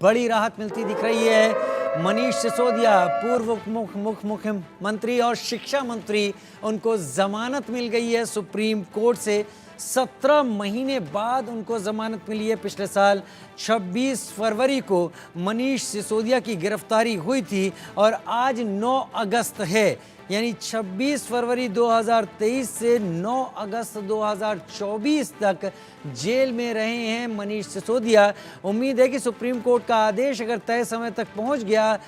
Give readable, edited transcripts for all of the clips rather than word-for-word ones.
बड़ी राहत मिलती दिख रही है। मनीष सिसोदिया पूर्व मुख्यमंत्री और शिक्षा मंत्री, उनको जमानत मिल गई है सुप्रीम कोर्ट से। 17 महीने बाद उनको जमानत मिली है। पिछले साल 26 फरवरी को मनीष सिसोदिया की गिरफ्तारी हुई थी और आज 9 अगस्त है, यानी 26 फरवरी 2023 से 9 अगस्त 2024 तक जेल में रहे हैं मनीष सिसोदिया। उम्मीद है कि सुप्रीम कोर्ट का आदेश अगर तय समय तक पहुंच गया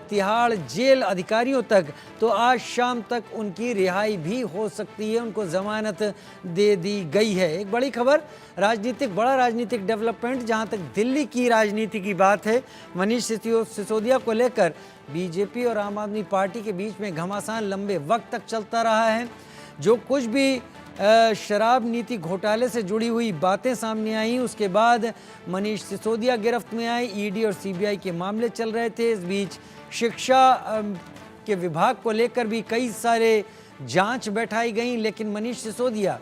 तिहाड़ जेल अधिकारियों तक, तो आज शाम तक उनकी रिहाई भी हो सकती है। उनको जमानत दे दी गई है। एक बड़ी खबर, बड़ा राजनीतिक डेवलपमेंट जहां तक दिल्ली की राजनीति की बात है, मनीष सिसोदिया को लेकर बीजेपी और आम आदमी पार्टी के बीच में घमासान लंबे वक्त तक चलता रहा है। जो कुछ भी शराब नीति घोटाले से जुड़ी हुई बातें सामने आई, उसके बाद मनीष सिसोदिया गिरफ्त में आए। ईडी और सीबीआई के मामले चल रहे थे। इस बीच शिक्षा के विभाग को लेकर भी कई सारे जांच बैठाई गई, लेकिन मनीष सिसोदिया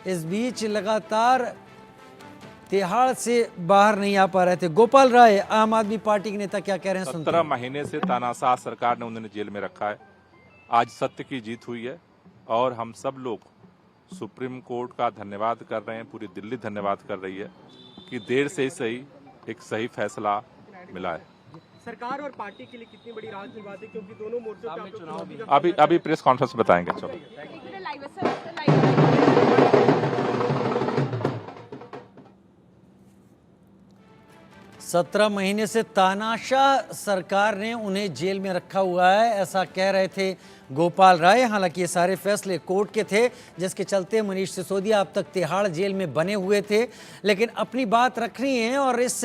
इस बीच लगातार तिहाड़ से बाहर नहीं आ पा रहे थे। गोपाल राय, आम आदमी पार्टी के नेता, क्या कह रहे हैं? 17 महीने से तानाशाह सरकार ने उन्हें जेल में रखा है। आज सत्य की जीत हुई है और हम सब लोग सुप्रीम कोर्ट का धन्यवाद कर रहे हैं। पूरी दिल्ली धन्यवाद कर रही है कि देर से ही सही एक सही फैसला मिला है। सरकार और पार्टी के लिए कितनी बड़ी राहत की बात है, क्योंकि दोनों मोर्चों पे चुनाव अभी प्रेस कॉन्फ्रेंस बताएंगे। चलो 17 महीने से तानाशाह सरकार ने उन्हें जेल में रखा हुआ है, ऐसा कह रहे थे गोपाल राय। हालांकि ये सारे फैसले कोर्ट के थे, जिसके चलते मनीष सिसोदिया अब तक तिहाड़ जेल में बने हुए थे, लेकिन अपनी बात रखनी है और इस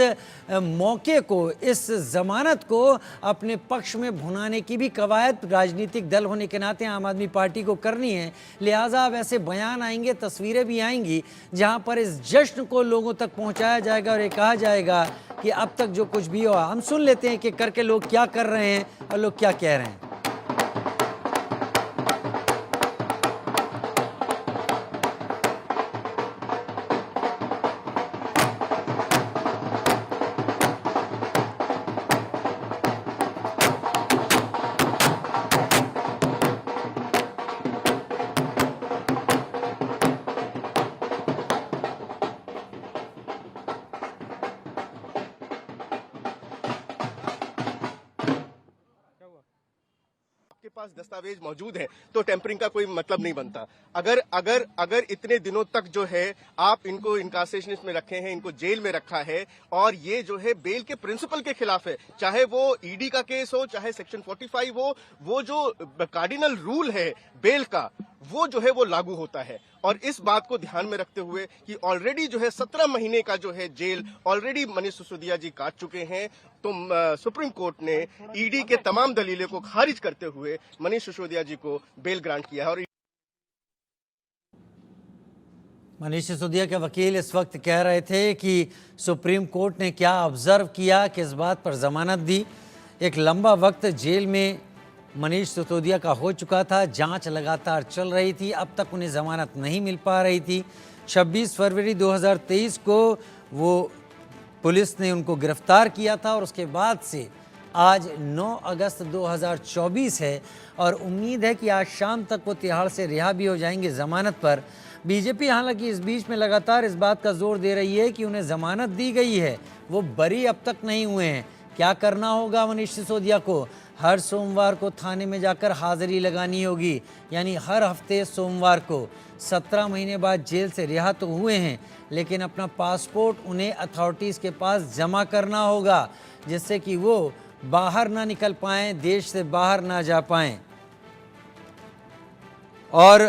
मौके को, इस जमानत को अपने पक्ष में भुनाने की भी कवायद राजनीतिक दल होने के नाते आम आदमी पार्टी को करनी है। लिहाजा अब ऐसे बयान आएंगे, तस्वीरें भी आएंगी, जहां पर इस जश्न को लोगों तक पहुंचाया जाएगा और ये कहा जाएगा कि अब तक जो कुछ भी हुआ। हम सुन लेते हैं कि करके लोग क्या कर रहे हैं और लोग क्या कह रहे हैं। पास दस्तावेज मौजूद है तो टेम्परिंग का कोई मतलब नहीं बनता। अगर इतने दिनों तक जो है आप इनको इनकासेशनिस्ट में रखे हैं, इनको जेल में रखा है और ये जो है बेल के प्रिंसिपल के खिलाफ है, चाहे वो ईडी का केस हो, चाहे सेक्शन 45 हो, वो जो कार्डिनल रूल है बेल का, वो जो है वो लागू होता है। और इस बात को ध्यान में रखते हुए कि ऑलरेडी जो है 17 महीने का जो है जेल ऑलरेडी मनीष सिसोदिया जी काट चुके हैं, तो सुप्रीम कोर्ट ने ईडी के तमाम दलीलों को खारिज करते हुए मनीष सिसोदिया जी को बेल ग्रांट किया है। और मनीष सिसोदिया के वकील इस वक्त कह रहे थे कि सुप्रीम कोर्ट ने क्या ऑब्जर्व किया, किस बात पर जमानत दी। एक लंबा वक्त जेल में मनीष सिसोदिया का हो चुका था, जांच लगातार चल रही थी, अब तक उन्हें जमानत नहीं मिल पा रही थी। 26 फरवरी 2023 को वो पुलिस ने उनको गिरफ्तार किया था और उसके बाद से आज 9 अगस्त 2024 है और उम्मीद है कि आज शाम तक वो तिहाड़ से रिहा भी हो जाएंगे जमानत पर। बीजेपी हालांकि इस बीच में लगातार इस बात का जोर दे रही है कि उन्हें जमानत दी गई है, वो बरी अब तक नहीं हुए हैं। क्या करना होगा मनीष सिसोदिया को? हर सोमवार को थाने में जाकर हाजिरी लगानी होगी, यानी हर हफ्ते सोमवार को। 17 महीने बाद जेल से रिहा तो हुए हैं, लेकिन अपना पासपोर्ट उन्हें अथॉरिटीज़ के पास जमा करना होगा, जिससे कि वो बाहर ना निकल पाएँ, देश से बाहर ना जा पाएँ। और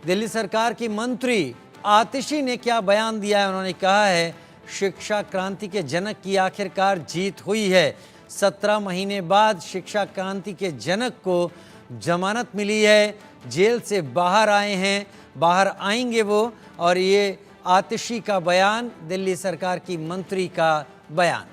दिल्ली सरकार की मंत्री आतिशी ने क्या बयान दिया है? उन्होंने कहा है शिक्षा क्रांति के जनक की आखिरकार जीत हुई है। 17 महीने बाद शिक्षा क्रांति के जनक को जमानत मिली है, जेल से बाहर आए हैं, बाहर आएंगे वो। और ये आतिशी का बयान, दिल्ली सरकार की मंत्री का बयान।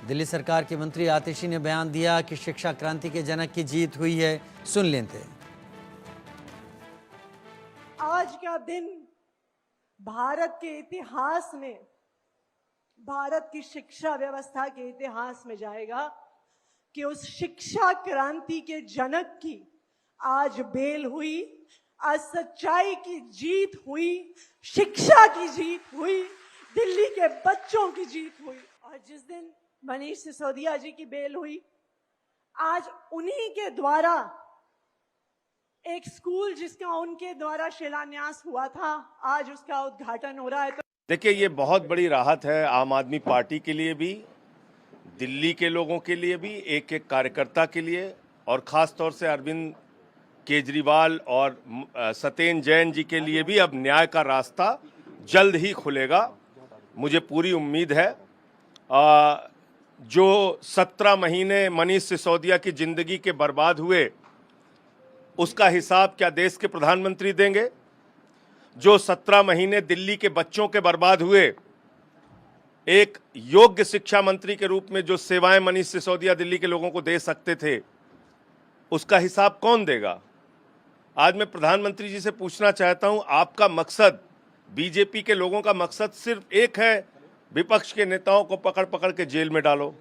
दिल्ली सरकार के मंत्री आतिशी ने बयान दिया कि शिक्षा क्रांति के जनक की जीत हुई है। सुन लेते हैं। आज का दिन भारत के इतिहास में, भारत की शिक्षा व्यवस्था के इतिहास में जाएगा कि उस शिक्षा क्रांति के जनक की आज बेल हुई, आज सच्चाई की जीत हुई, शिक्षा की जीत हुई, दिल्ली के बच्चों की जीत हुई। और जिस दिन मनीष सिसोदिया जी की बेल हुई, आज उन्हीं के द्वारा एक स्कूल जिसका उनके द्वारा शिलान्यास हुआ था, आज उसका उद्घाटन हो रहा है। तो देखिए, ये बहुत बड़ी राहत है आम आदमी पार्टी के लिए भी, दिल्ली के लोगों के लिए भी, एक एक कार्यकर्ता के लिए, और खास तौर से अरविंद केजरीवाल और सत्येन जैन जी के लिए भी अब न्याय का रास्ता जल्द ही खुलेगा। मुझे पूरी उम्मीद है जो 17 महीने मनीष सिसोदिया की जिंदगी के बर्बाद हुए, उसका हिसाब क्या देश के प्रधानमंत्री देंगे? जो 17 महीने दिल्ली के बच्चों के बर्बाद हुए, एक योग्य शिक्षा मंत्री के रूप में जो सेवाएं मनीष सिसोदिया दिल्ली के लोगों को दे सकते थे, उसका हिसाब कौन देगा? आज मैं प्रधानमंत्री जी से पूछना चाहता हूं, आपका मकसद, बीजेपी के लोगों का मकसद सिर्फ एक है, विपक्ष के नेताओं को पकड़ पकड़ के जेल में डालो।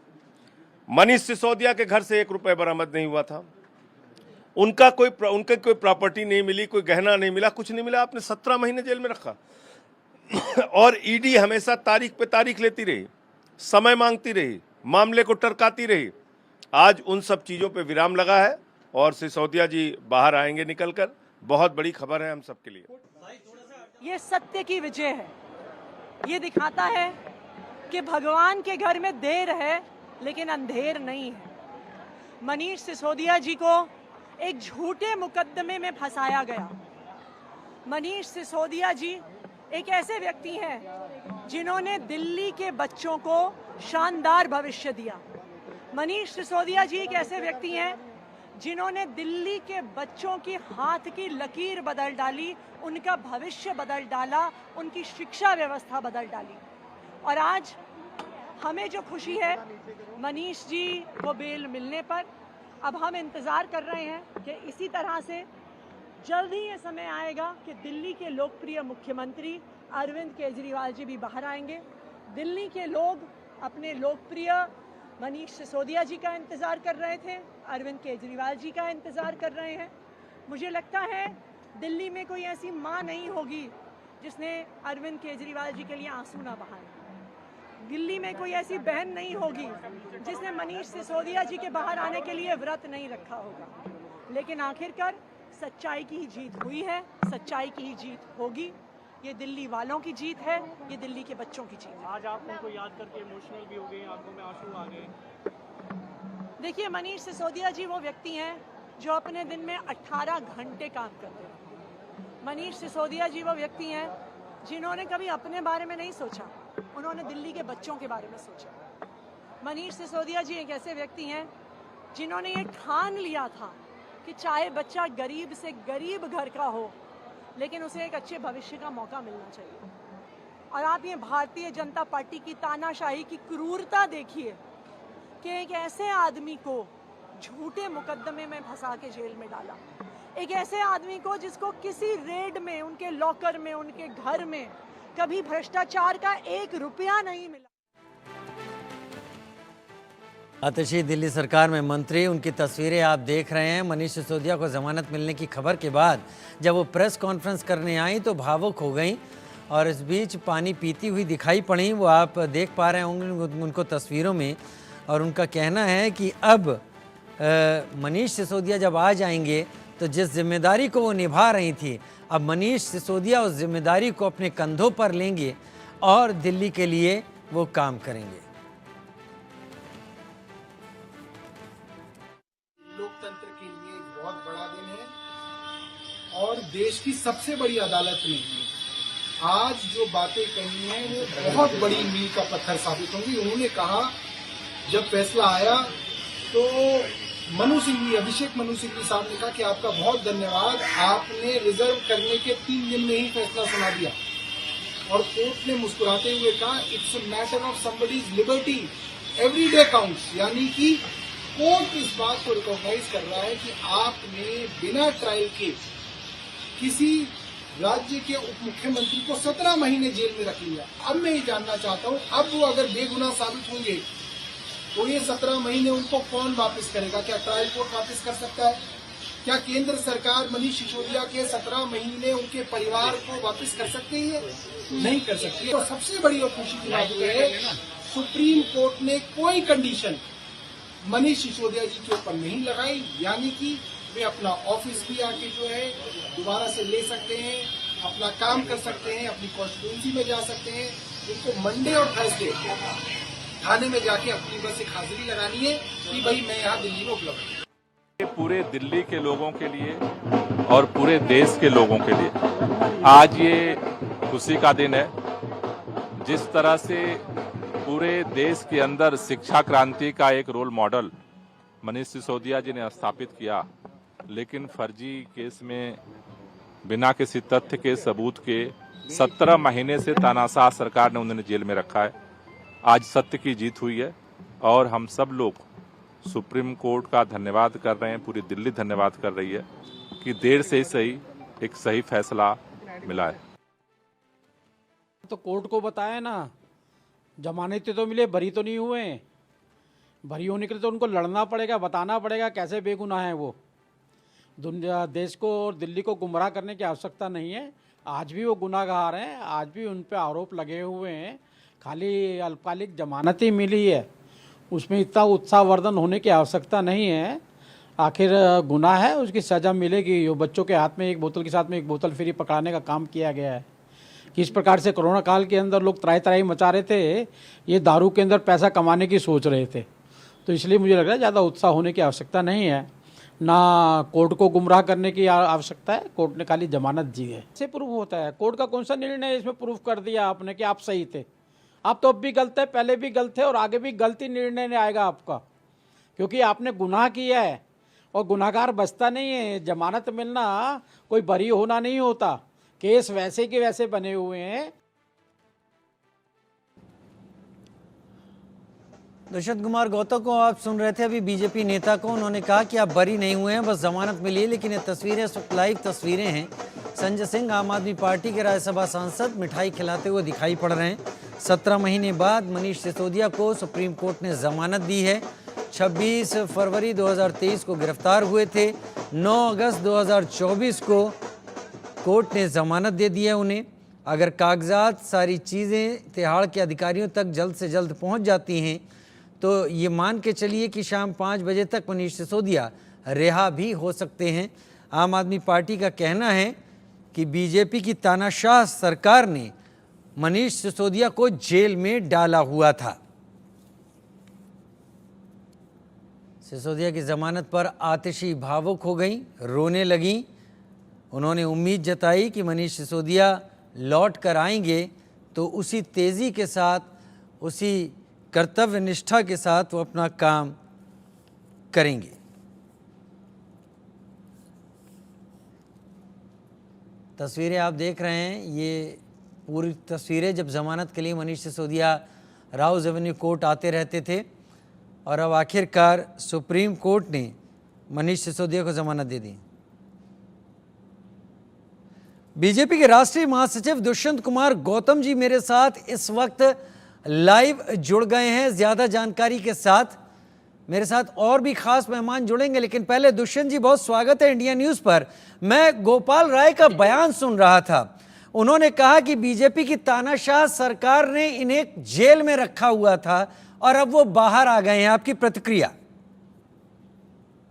मनीष सिसोदिया के घर से 1 रुपए बरामद नहीं हुआ था, उनके कोई प्रॉपर्टी नहीं मिली, कोई गहना नहीं मिला, कुछ नहीं मिला, आपने 17 महीने जेल में रखा। और ईडी हमेशा तारीख पे तारीख लेती रही, समय मांगती रही, मामले को टरकाती रही। आज उन सब चीजों पे विराम लगा है और सिसोदिया जी बाहर आएंगे निकलकर। बहुत बड़ी खबर है हम सबके लिए। ये सत्य की विजय है। ये दिखाता है कि भगवान के घर में देर है लेकिन अंधेर नहीं है। मनीष सिसोदिया जी को एक झूठे मुकदमे में फंसाया गया। मनीष सिसोदिया जी एक ऐसे व्यक्ति हैं जिन्होंने दिल्ली के बच्चों को शानदार भविष्य दिया। मनीष सिसोदिया जी एक ऐसे व्यक्ति हैं जिन्होंने दिल्ली के बच्चों की हाथ की लकीर बदल डाली, उनका भविष्य बदल डाला, उनकी शिक्षा व्यवस्था बदल डाली। और आज हमें जो खुशी है मनीष जी को बेल मिलने पर, अब हम इंतज़ार कर रहे हैं कि इसी तरह से जल्द ही ये समय आएगा कि दिल्ली के लोकप्रिय मुख्यमंत्री अरविंद केजरीवाल जी भी बाहर आएंगे। दिल्ली के लोग अपने लोकप्रिय मनीष सिसोदिया जी का इंतज़ार कर रहे थे, अरविंद केजरीवाल जी का इंतज़ार कर रहे हैं। मुझे लगता है दिल्ली में कोई ऐसी माँ नहीं होगी जिसने अरविंद केजरीवाल जी के लिए आंसू ना बहाए। दिल्ली में कोई ऐसी बहन नहीं होगी जिसने मनीष सिसोदिया जी के बाहर आने के लिए व्रत नहीं रखा होगा। लेकिन आखिरकार सच्चाई की ही जीत हुई है, सच्चाई की ही जीत होगी। ये दिल्ली वालों की जीत है, ये दिल्ली के बच्चों की जीत है। आज आप उनको याद करके इमोशनल भी हो गए, आंखों में आंसू आ गए। देखिए, मनीष सिसोदिया जी वो व्यक्ति हैं जो अपने दिन में 18 घंटे काम करते हैं। मनीष सिसोदिया जी वो व्यक्ति हैं जिन्होंने कभी अपने बारे में नहीं सोचा, उन्होंने दिल्ली के बच्चों के बारे में सोचा। मनीष सिसोदिया जी एक ऐसे व्यक्ति हैं जिन्होंने ये ठान लिया था कि चाहे बच्चा गरीब से गरीब घर का हो, लेकिन उसे एक अच्छे भविष्य का मौका मिलना चाहिए। और आप ये भारतीय जनता पार्टी की तानाशाही की क्रूरता देखिए कि एक ऐसे आदमी को झूठे मुकदमे में फंसा के जेल में डाला, एक ऐसे आदमी को जिसको किसी रेड में, उनके लॉकर में, उनके घर में कभी भ्रष्टाचार का 1 रुपया नहीं मिला। आतिशी दिल्ली सरकार में मंत्री, उनकी तस्वीरें आप देख रहे हैं। मनीष सिसोदिया को जमानत मिलने की खबर के बाद जब वो प्रेस कॉन्फ्रेंस करने आई तो भावुक हो गई और इस बीच पानी पीती हुई दिखाई पड़ी। वो आप देख पा रहे होंगे उनको तस्वीरों में। और उनका कहना है कि अब मनीष सिसोदिया जब आ जाएंगे तो जिस जिम्मेदारी को वो निभा रही थी, अब मनीष सिसोदिया उस जिम्मेदारी को अपने कंधों पर लेंगे और दिल्ली के लिए वो काम करेंगे। लोकतंत्र के लिए एक बहुत बड़ा दिन है और देश की सबसे बड़ी अदालत में आज जो बातें कही हैं वो बहुत बड़ी मील का पत्थर साबित होंगी। उन्होंने कहा, जब फैसला आया तो अभिषेक मनु सिंघवी साहब ने कहा कि आपका बहुत धन्यवाद, आपने रिजर्व करने के 3 दिन में ही फैसला सुना दिया। और कोर्ट ने मुस्कुराते हुए कहा, it's a matter of somebody's liberty, every day counts. यानी कि कोर्ट इस बात को रिकॉग्नाइज कर रहा है कि आपने बिना ट्रायल के किसी राज्य के उप मुख्यमंत्री को 17 महीने जेल में रख लिया। अब मैं ये जानना चाहता हूँ, अब वो अगर बेगुनाह साबित होंगे तो ये 17 महीने उनको कौन वापस करेगा? क्या ट्रायल कोर्ट वापस कर सकता है? क्या केंद्र सरकार मनीष सिसोदिया के 17 महीने उनके परिवार को वापस कर सकती है? नहीं कर सकती। और सबसे बड़ी और खुशी की बात यह है, सुप्रीम कोर्ट ने कोई कंडीशन मनीष सिसोदिया जी के ऊपर नहीं लगाई, यानी कि वे अपना ऑफिस भी आके जो है दोबारा से ले सकते हैं, अपना काम कर सकते हैं, अपनी कॉन्स्टिट्यूंसी में जा सकते हैं। उनको मंडे और थर्सडे थाने में जाके अपनी बस एक हाजिरी लगानी है कि भाई मैं यहाँ दिल्ली में उपलब्ध हूँ। पूरे दिल्ली के लोगों के लिए और पूरे देश के लोगों के लिए आज ये खुशी का दिन है। जिस तरह से पूरे देश के अंदर शिक्षा क्रांति का एक रोल मॉडल मनीष सिसोदिया जी ने स्थापित किया, लेकिन फर्जी केस में बिना किसी तथ्य के सबूत के 17 महीने से तानाशाह सरकार ने उन्हें जेल में रखा है। आज सत्य की जीत हुई है और हम सब लोग सुप्रीम कोर्ट का धन्यवाद कर रहे हैं, पूरी दिल्ली धन्यवाद कर रही है कि देर से ही सही एक सही फैसला मिला है। तो कोर्ट को बताया ना, जमानतें तो मिले, बरी तो नहीं हुए। बरी होने के लिए तो उनको लड़ना पड़ेगा, बताना पड़ेगा कैसे बेगुनाह है वो। दुनिया देश को और दिल्ली को गुमराह करने की आवश्यकता नहीं है। आज भी वो गुनाहगार हैं, आज भी उन पे आरोप लगे हुए हैं। खाली अल्पकालिक जमानत ही मिली है, उसमें इतना उत्साहवर्धन होने की आवश्यकता नहीं है। आखिर गुनाह है, उसकी सज़ा मिलेगी। जो बच्चों के हाथ में एक बोतल के साथ में एक बोतल फ्री पकड़ाने का काम किया गया है, किस प्रकार से कोरोना काल के अंदर लोग त्राही त्राही मचा रहे थे, ये दारू के अंदर पैसा कमाने की सोच रहे थे। तो इसलिए मुझे लग रहा है ज़्यादा उत्साह होने की आवश्यकता नहीं है, ना कोर्ट को गुमराह करने की आवश्यकता है। कोर्ट ने खाली जमानत दी है, इससे प्रूफ होता है। कोर्ट का कौन सा निर्णय इसमें प्रूफ कर दिया आपने कि आप सही थे? आप तो अब भी गलत है, पहले भी गलत थे और आगे भी गलती निर्णय नहीं आएगा आपका, क्योंकि आपने गुनाह किया है और गुनाहगार बचता नहीं है। जमानत मिलना कोई बरी होना नहीं होता, केस वैसे के वैसे बने हुए हैं। दुष्यंत कुमार गौतम को आप सुन रहे थे अभी बीजेपी नेता को। उन्होंने कहा कि आप बरी नहीं हुए हैं, बस जमानत मिली है। लेकिन ये तस्वीरें लाइव तस्वीरें हैं। संजय सिंह आम आदमी पार्टी के राज्यसभा सांसद मिठाई खिलाते हुए दिखाई पड़ रहे हैं। 17 महीने बाद मनीष सिसोदिया को सुप्रीम कोर्ट ने जमानत दी है। 26 फरवरी 2023 को गिरफ्तार हुए थे। 9 अगस्त 2024 को कोर्ट ने जमानत दे दी है उन्हें। अगर कागजात सारी चीज़ें तिहाड़ के अधिकारियों तक जल्द से जल्द पहुंच जाती हैं तो ये मान के चलिए कि शाम 5 बजे तक मनीष सिसोदिया रिहा भी हो सकते हैं। आम आदमी पार्टी का कहना है कि बीजेपी की तानाशाह सरकार ने मनीष सिसोदिया को जेल में डाला हुआ था। सिसोदिया की जमानत पर आतिशी भावुक हो गई, रोने लगी। उन्होंने उम्मीद जताई कि मनीष सिसोदिया लौट कर आएंगे तो उसी तेज़ी के साथ, उसी कर्तव्य निष्ठा के साथ वो अपना काम करेंगे। तस्वीरें आप देख रहे हैं, ये पूरी तस्वीरें जब ज़मानत के लिए Manish Sisodia Rouse Avenue court आते रहते थे और अब आखिरकार सुप्रीम कोर्ट ने मनीष सिसोदिया को ज़मानत दे दी। बीजेपी के राष्ट्रीय महासचिव दुष्यंत कुमार गौतम जी मेरे साथ इस वक्त लाइव जुड़ गए हैं ज़्यादा जानकारी के साथ। मेरे साथ और भी खास मेहमान जुड़ेंगे, लेकिन पहले दुष्यंत जी बहुत स्वागत है इंडिया न्यूज़ पर। मैं गोपाल राय का बयान सुन रहा था, उन्होंने कहा कि बीजेपी की तानाशाह सरकार ने इन्हें जेल में रखा हुआ था और अब वो बाहर आ गए हैं। आपकी प्रतिक्रिया?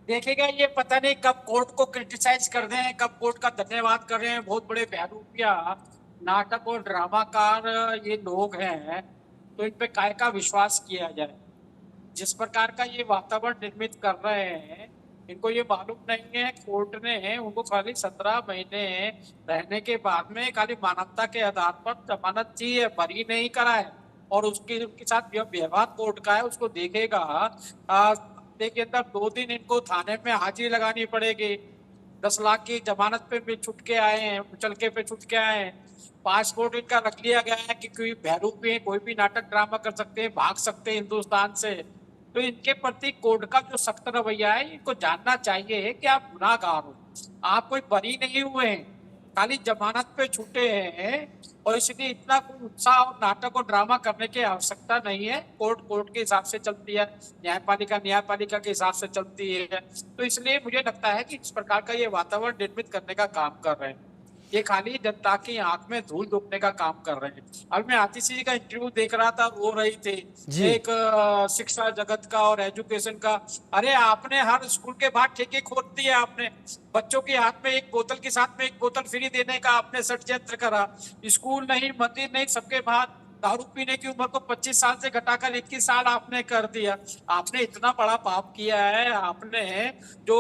देखेगा, ये पता नहीं कब कोर्ट को क्रिटिसाइज कर रहे हैं, कब कोर्ट का धन्यवाद कर रहे हैं। बहुत बड़े बहरूपिया नाटक और ड्रामाकार ये लोग हैं, तो इन पे काय का विश्वास किया जाए। जिस प्रकार का ये वातावरण निर्मित कर रहे हैं, इनको ये मालूम नहीं है कोर्ट ने उनको खाली 17 महीने रहने के बाद में खाली मानवता के आधार पर जमानत दी है, बरी नहीं करा है। और उनके साथ व्यवहार कोर्ट का है, उसको देखेगा। के अंदर 2 दिन इनको थाने में हाजिरी लगानी पड़ेगी। 10 लाख की जमानत पे भी छुट के आए हैं, मुचलके पे छुट के आए हैं। पासपोर्ट इनका रख लिया गया है कि कोई बहरूपी है, कोई भी नाटक ड्रामा कर सकते हैं, भाग सकते हैं हिंदुस्तान से। तो इनके प्रति कोर्ट का जो सख्त रवैया है, इनको जानना चाहिए कि आप गुनाहगार हो, आप कोई बरी नहीं हुए हैं। खाली जमानत पे छूटे हैं और इसलिए इतना कोई उत्साह और नाटक और ड्रामा करने की आवश्यकता नहीं है। कोर्ट कोर्ट के हिसाब से चलती है, न्यायपालिका न्यायपालिका के हिसाब से चलती है। तो इसलिए मुझे लगता है कि इस प्रकार का ये वातावरण निर्मित करने का काम कर रहे हैं, ये खाली जनता की आंख में धूल झोंकने का काम कर रहे हैं। अब मैं आतिशी जी का इंटरव्यू देख रहा था, रो रही थी जी। एक शिक्षा जगत का और एजुकेशन का। अरे आपने हर स्कूल के बाहर ठेके खोल दिए, आपने बच्चों के हाथ में एक बोतल के साथ में एक बोतल फ्री देने का आपने षड्यंत्र करा। स्कूल नहीं, मंदिर नहीं, सबके बाहर दारू पीने की उम्र को 25 साल से घटाकर 21 साल आपने कर दिया। आपने इतना बड़ा पाप किया है। आपने जो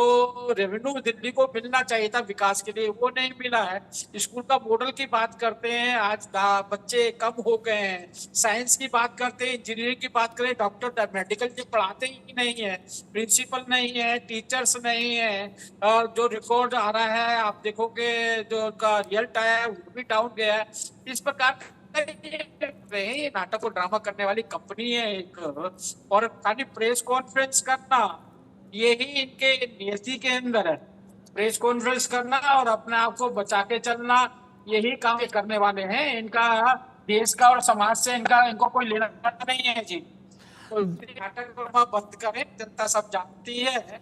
रेवेन्यू दिल्ली को मिलना चाहिए था विकास के लिए वो नहीं मिला है। स्कूल का मॉडल की बात करते हैं, आज बच्चे कम हो गए हैं। साइंस की बात करते हैं, इंजीनियरिंग की बात करें, डॉक्टर मेडिकल के पढ़ाते ही नहीं है, प्रिंसिपल नहीं है, टीचर्स नहीं है। और जो रिकॉर्ड आ रहा है आप देखोगे, जो उनका रिजल्ट आया है वो भी डाउन गया है। इस प्रकार ये नाटक और ड्रामा करने वाली कंपनी है एक, और खाली प्रेस कॉन्फ्रेंस करना यही इनके नियति के अंदर है। प्रेस कॉन्फ्रेंस करना और अपने आप को बचा के चलना, यही काम करने वाले हैं। इनका देश का और समाज से इनको कोई लेना देना नहीं है जी। तो नाटक ड्रामा बंद करें, जनता सब जानती है।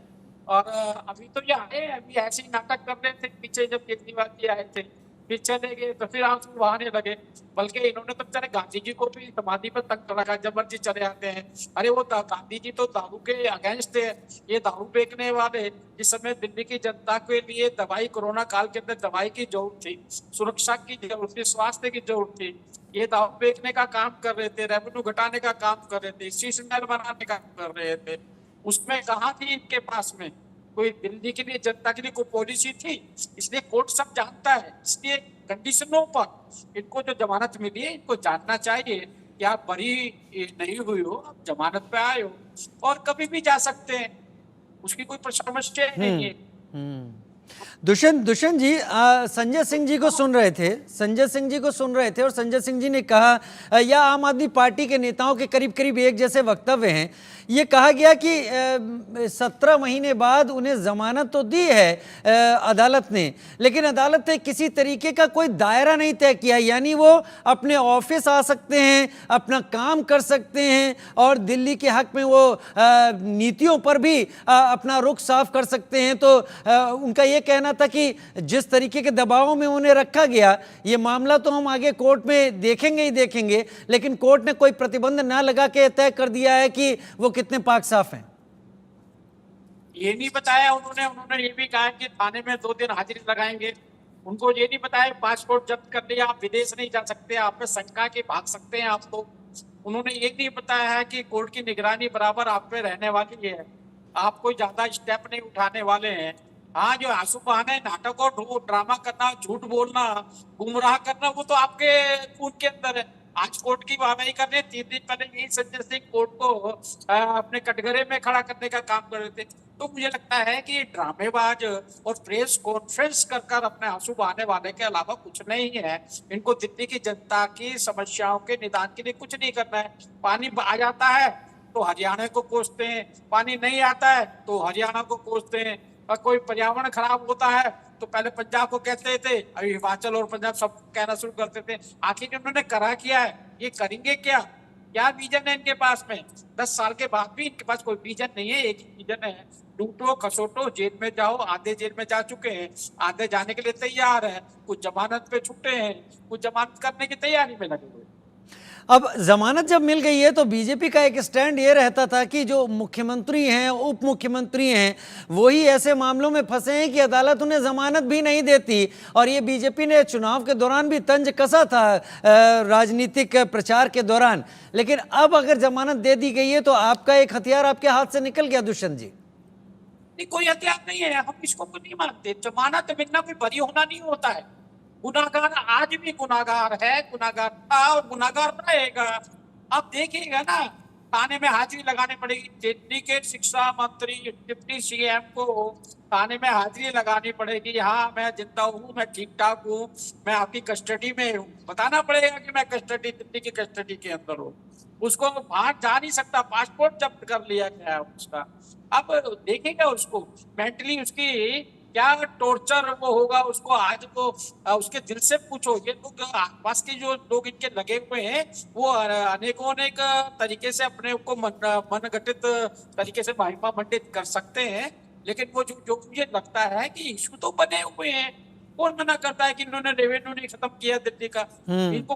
और अभी तो ये आए, अभी ऐसे ही नाटक कर रहे थे पीछे, जब केजरीवाल जी आए थे फिर चले गए तो फिर आंसू बहाने लगे। बल्कि इन्होंने तो बेचारे गांधी जी को भी समाधि पर तक रखा, जबरदस्ती चले आते हैं। अरे वो गांधी जी तो दारू के अगेंस्ट थे, ये दारू बेचने वाले। जिस समय दिल्ली की जनता के लिए दवाई, कोरोना काल के अंदर दवाई की जरूरत थी, सुरक्षा की जरूरत थी, स्वास्थ्य की जरूरत थी, ये दारू बेचने का काम कर रहे थे, रेवेन्यू घटाने का काम कर रहे थे, शीश महल बनाने का काम कर रहे थे। उसमें कहाँ थी इनके पास में कोई दिल्ली के लिए, जनता के लिए कोई पॉलिसी थी? इसलिए कोर्ट सब जानता है। इसलिए कंडीशनों पर इनको जो जमानत मिली है, इनको जानना चाहिए कि आप बरी नहीं हुई हो, आप जमानत पे आए हो और कभी भी जा सकते हैं, उसकी कोई समस्या नहीं है। दुष्यंत जी, संजय सिंह जी को सुन रहे थे, संजय सिंह जी को सुन रहे थे और संजय सिंह जी ने कहा, या आम आदमी पार्टी के नेताओं के करीब करीब एक जैसे वक्तव्य हैं। ये कहा गया कि 17 महीने बाद उन्हें जमानत तो दी है अदालत ने, लेकिन अदालत ने किसी तरीके का कोई दायरा नहीं तय किया, यानी वो अपने ऑफिस आ सकते हैं, अपना काम कर सकते हैं और दिल्ली के हक में वो नीतियों पर भी अपना रुख साफ कर सकते हैं। तो उनका ये कहना था कि जिस तरीके के दबाव में उन्हें रखा गया, ये मामला तो हम आगे कोर्ट में देखेंगे ही देखेंगे, लेकिन कोर्ट ने कोई प्रतिबंध ना लगा के तय कर दिया है कि वो कितने पाक साफ हैं। ये नहीं बताया उन्होंने ये भी कहा कि थाने में 2 दिन हाजिरी लगाएंगे। उनको ये नहीं बताया पासपोर्ट जब्त कर लिया, आप विदेश नहीं जा सकते, आप में शंका के भाग सकते हैं आप तो। उन्होंने ये नहीं बताया है कि कोर्ट की निगरानी बराबर आप पे रहने वाली है, आप कोई ज्यादा स्टेप नहीं उठाने वाले हैं। हाँ, जो आंसू बहाने, नाटक और ड्रामा करना, झूठ बोलना, गुमराह करना, वो तो आपके खून के अंदर है। आज कोर्ट की वाहवाही कर रहे, 3 दिन पहले यही संजय सिंह कोर्ट को अपने कटघरे में खड़ा करने का काम कर रहे थे। तो मुझे लगता है कि ड्रामेबाज और प्रेस कॉन्फ्रेंस कर अपने आंसू बहाने वाले के अलावा कुछ नहीं है। इनको दिल्ली की जनता की समस्याओं के निदान के लिए कुछ नहीं करना है। पानी आ जाता है तो हरियाणा को कोसते हैं, पानी नहीं आता है तो हरियाणा को कोसते हैं। और कोई पर्यावरण खराब होता है तो पहले पंजाब को कहते थे, अभी हिमाचल और पंजाब सब कहना शुरू करते थे। आखिर उन्होंने करा क्या है, ये करेंगे क्या? क्या विजन है इनके पास में? 10 साल के बाद भी इनके पास कोई विजन नहीं है। एक ही विजन है, लूटो खसोटो, जेल में जाओ। आधे जेल में जा चुके हैं, आधे जाने के लिए तैयार है, कुछ जमानत पे छुट्टे हैं, कुछ जमानत करने की तैयारी में लगे हुए। अब जमानत जब मिल गई है तो बीजेपी का एक स्टैंड ये रहता था कि जो मुख्यमंत्री हैं, उप मुख्यमंत्री हैं, वही ऐसे मामलों में फंसे हैं कि अदालत उन्हें जमानत भी नहीं देती। और ये बीजेपी ने चुनाव के दौरान भी तंज कसा था, राजनीतिक प्रचार के दौरान। लेकिन अब अगर जमानत दे दी गई है तो आपका एक हथियार आपके हाथ से निकल गया दुष्यंत जी। नहीं, कोई हथियार नहीं है, हम इसको नहीं मानते। जमानत मिलना कोई बरी होना नहीं होता है। गुनाहगार आज भी गुनाहगार है, गुनाहगार था और गुनाहगार रहेगा। अब देखिएगा ना, थाने में हाजिरी लगानी पड़ेगी। दिल्ली के शिक्षा मंत्री, डिप्टी सीएम को थाने में हाजिरी लगानी पड़ेगी। हाँ, मैं जिंदा हूँ, मैं ठीक ठाक हूँ, मैं आपकी कस्टडी में हूँ। बताना पड़ेगा कि मैं कस्टडी, दिल्ली की कस्टडी के अंदर हूँ। उसको बाहर जा नहीं सकता, पासपोर्ट जब्त कर लिया गया है उसका। अब देखेगा उसको, मेंटली उसकी क्या टॉर्चर वो होगा उसको आज वो उसके दिल से पूछो। ये लोग आसपास के जो लोग इनके लगे हुए हैं वो अनेकों अनेक तरीके से अपने को मनगठित तरीके से महिमा मंडित कर सकते हैं, लेकिन वो जो मुझे लगता है कि इशू तो बने हुए हैं। कौन मना करता है कि इन्होंने रेवेन्यू नहीं खत्म किया दिल्ली का? इनको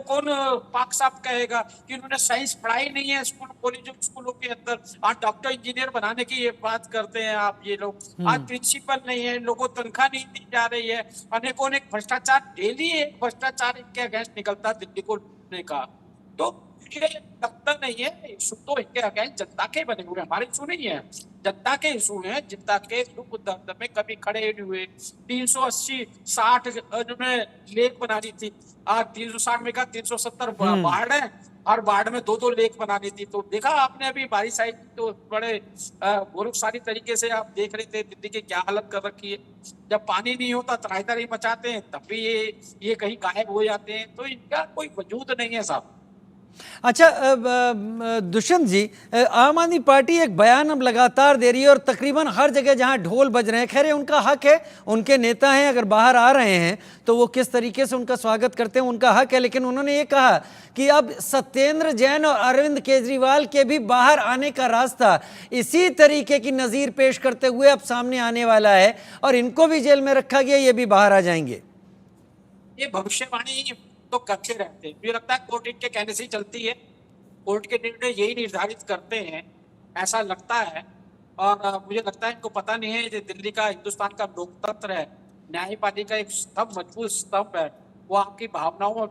कौन पाक साफ कहेगा कि इन्होंने साइंस पढ़ाई नहीं है स्कूल कॉलेजों स्कूलों के अंदर? आज डॉक्टर इंजीनियर बनाने की ये बात करते हैं आप, ये लोग आज प्रिंसिपल नहीं है, लोगों को तनख्वाह नहीं दी जा रही है, अनेकों अनेक भ्रष्टाचार, डेली एक भ्रष्टाचार इनके अगेंस्ट निकलता दिल्ली को लूटने का। तो मुझे लगता नहीं है इशू तो इनके अगेंस्ट जनता के बने हुए, हमारे इशू नहीं है, जनता के इशू हैं। जनता के दुख दर्द में कभी खड़े नहीं हुए। 380-60 उन्होंने लेक बनानी थी, आज 360 में का 370 वार्ड है, हर वार्ड में 2-2 लेक बनानी थी। तो देखा आपने अभी बारिश आई तो बड़े गौरवशाली तरीके से आप देख रहे थे दिल्ली की क्या हालत कर रखी है। जब पानी नहीं होता तराई मचाते हैं, तब भी ये कहीं गायब हो जाते हैं। तो इनका कोई वजूद नहीं है साहब। अच्छा दुष्यंत जी, आम आदमी पार्टी एक बयान अब लगातार दे रही है और तकरीबन हर जगह जहां ढोल बज रहे हैं, खैर ये उनका हक है, उनके नेता हैं, अगर बाहर आ रहे हैं तो वो किस तरीके से उनका स्वागत करते हैं उनका हक है, लेकिन उन्होंने ये कहा कि अब सत्येंद्र जैन और अरविंद केजरीवाल के भी बाहर आने का रास्ता इसी तरीके की नज़ीर पेश करते हुए अब सामने आने वाला है और इनको भी जेल में रखा गया, ये भी बाहर आ जाएंगे। ये भविष्यवाणी तो करते रहते हैं, मुझे लगता है कोर्ट इनके कहने से ही चलती है, कोर्ट के निर्णय यही निर्धारित करते हैं, ऐसा लगता है। और मुझे लगता है इनको पता नहीं है, जो दिल्ली का हिंदुस्तान का लोकतंत्र है, न्यायपालिका एक स्तंभ, मजबूत स्तंभ है, वो आपकी भावनाओं में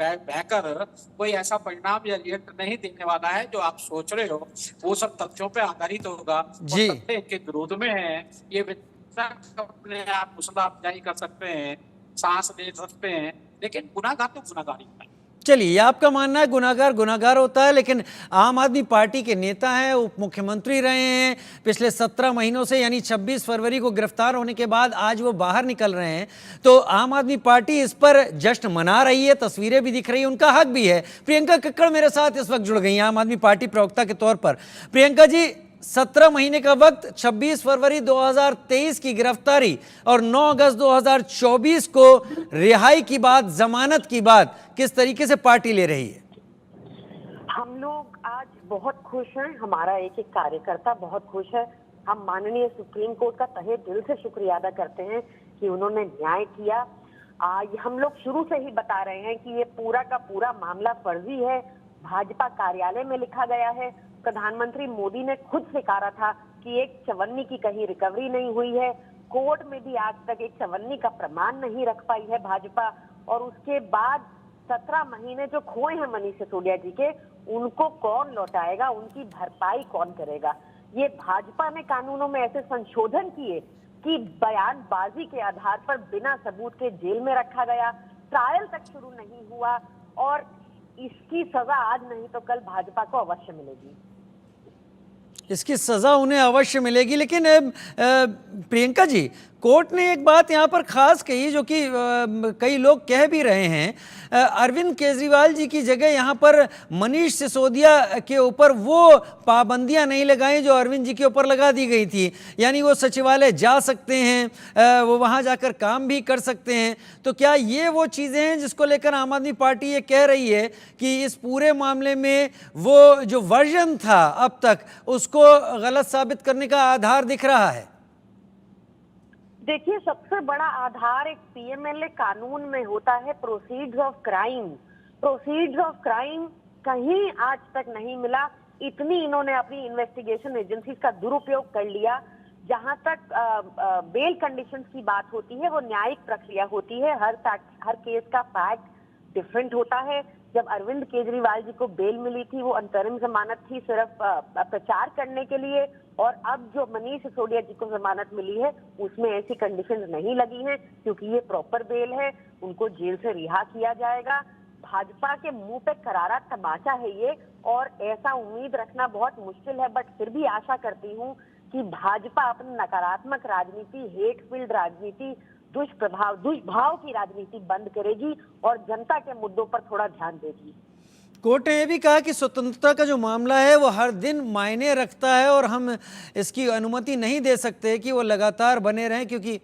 बहकर कोई ऐसा परिणाम या रिजल्ट नहीं देने वाला है जो आप सोच रहे हो। वो सब तथ्यों पे आधारित होगा, जी। तथ्य इनके विरोध में है। ये अपने आप हौसला अफजाई कर सकते हैं, सांस ले सकते हैं, लेकिन गुनाहगार तो गुनाहगार ही है। चलिए, आपका मानना है गुनाहगार गुनाहगार होता है, लेकिन आम आदमी पार्टी के नेता हैं, उप मुख्यमंत्री रहे हैं पिछले 17 महीनों से, यानी 26 फरवरी को गिरफ्तार होने के बाद आज वो बाहर निकल रहे हैं, तो आम आदमी पार्टी इस पर जश्न मना रही है, तस्वीरें भी दिख रही है, उनका हक भी है। प्रियंका कक्कड़ मेरे साथ इस वक्त जुड़ गई हैं आम आदमी पार्टी प्रवक्ता के तौर पर। प्रियंका जी, 17 महीने का वक्त, 26 फरवरी 2023 की गिरफ्तारी और 9 अगस्त 2024 को रिहाई की बात, जमानत की बात, किस तरीके से पार्टी ले रही है? हम लोग आज बहुत खुश हैं, हमारा एक कार्यकर्ता बहुत खुश है। हम माननीय सुप्रीम कोर्ट का तहे दिल से शुक्रिया अदा करते हैं कि उन्होंने न्याय किया। हम लोग शुरू से ही बता रहे हैं कि ये पूरा का पूरा मामला फर्जी है, भाजपा कार्यालय में लिखा गया है। प्रधानमंत्री मोदी ने खुद स्वीकारा था कि एक चवन्नी की कहीं रिकवरी नहीं हुई है। कोर्ट में भी आज तक एक चवन्नी का प्रमाण नहीं रख पाई है भाजपा। और उसके बाद 17 महीने जो खोए हैं मनीष सिसोदिया जी के, उनको कौन लौटाएगा, उनकी भरपाई कौन करेगा? ये भाजपा ने कानूनों में ऐसे संशोधन किए कि बयानबाजी के आधार पर बिना सबूत के जेल में रखा गया, ट्रायल तक शुरू नहीं हुआ, और इसकी सजा आज नहीं तो कल भाजपा को अवश्य मिलेगी। इसकी सजा उन्हें अवश्य मिलेगी, लेकिन प्रियंका जी, कोर्ट ने एक बात यहाँ पर खास कही जो कि कई लोग कह भी रहे हैं, अरविंद केजरीवाल जी की जगह यहाँ पर मनीष सिसोदिया के ऊपर वो पाबंदियाँ नहीं लगाई जो अरविंद जी के ऊपर लगा दी गई थी, यानी वो सचिवालय जा सकते हैं, वो वहाँ जाकर काम भी कर सकते हैं। तो क्या ये वो चीज़ें हैं जिसको लेकर आम आदमी पार्टी ये कह रही है कि इस पूरे मामले में वो जो वर्जन था अब तक, उसको गलत साबित करने का आधार दिख रहा है? देखिए, सबसे बड़ा आधार एक पीएमएलए कानून में होता है proceeds of crime. Proceeds of crime कहीं आज तक नहीं मिला। इतनी इन्होंने अपनी इन्वेस्टिगेशन एजेंसीज का दुरुपयोग कर लिया। जहां तक बेल कंडीशंस की बात होती है, वो न्यायिक प्रक्रिया होती है, हर केस का फैक्ट डिफरेंट होता है। जब अरविंद केजरीवाल जी को बेल मिली थी, वो अंतरिम जमानत थी सिर्फ प्रचार करने के लिए, और अब जो मनीष सिसोदिया जी को जमानत मिली है उसमें ऐसी कंडीशंस नहीं लगी हैं, क्योंकि ये प्रॉपर बेल है, उनको जेल से रिहा किया जाएगा। भाजपा के मुंह पे करारा तमाचा है ये, और ऐसा उम्मीद रखना बहुत मुश्किल है, बट फिर भी आशा करती हूँ कि भाजपा अपनी नकारात्मक राजनीति, हेट फील्ड राजनीति, दुष्भाव की राजनीति बंद करेगी और जनता के मुद्दों पर थोड़ा ध्यान देगी। कोर्ट ने यह भी कहा कि स्वतंत्रता का जो मामला है वो हर दिन मायने रखता है और हम इसकी अनुमति नहीं दे सकते कि वो लगातार बने रहें, क्योंकि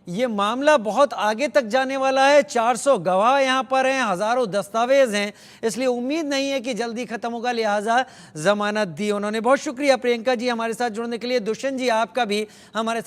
ये मामला बहुत आगे तक जाने वाला है। 400 गवाह यहाँ पर हैं, हजारों दस्तावेज हैं, इसलिए उम्मीद नहीं है कि जल्दी खत्म होगा, लिहाजा जमानत दी उन्होंने। बहुत शुक्रिया प्रियंका जी हमारे साथ जुड़ने के लिए। दुष्यंत जी आपका भी हमारे साथ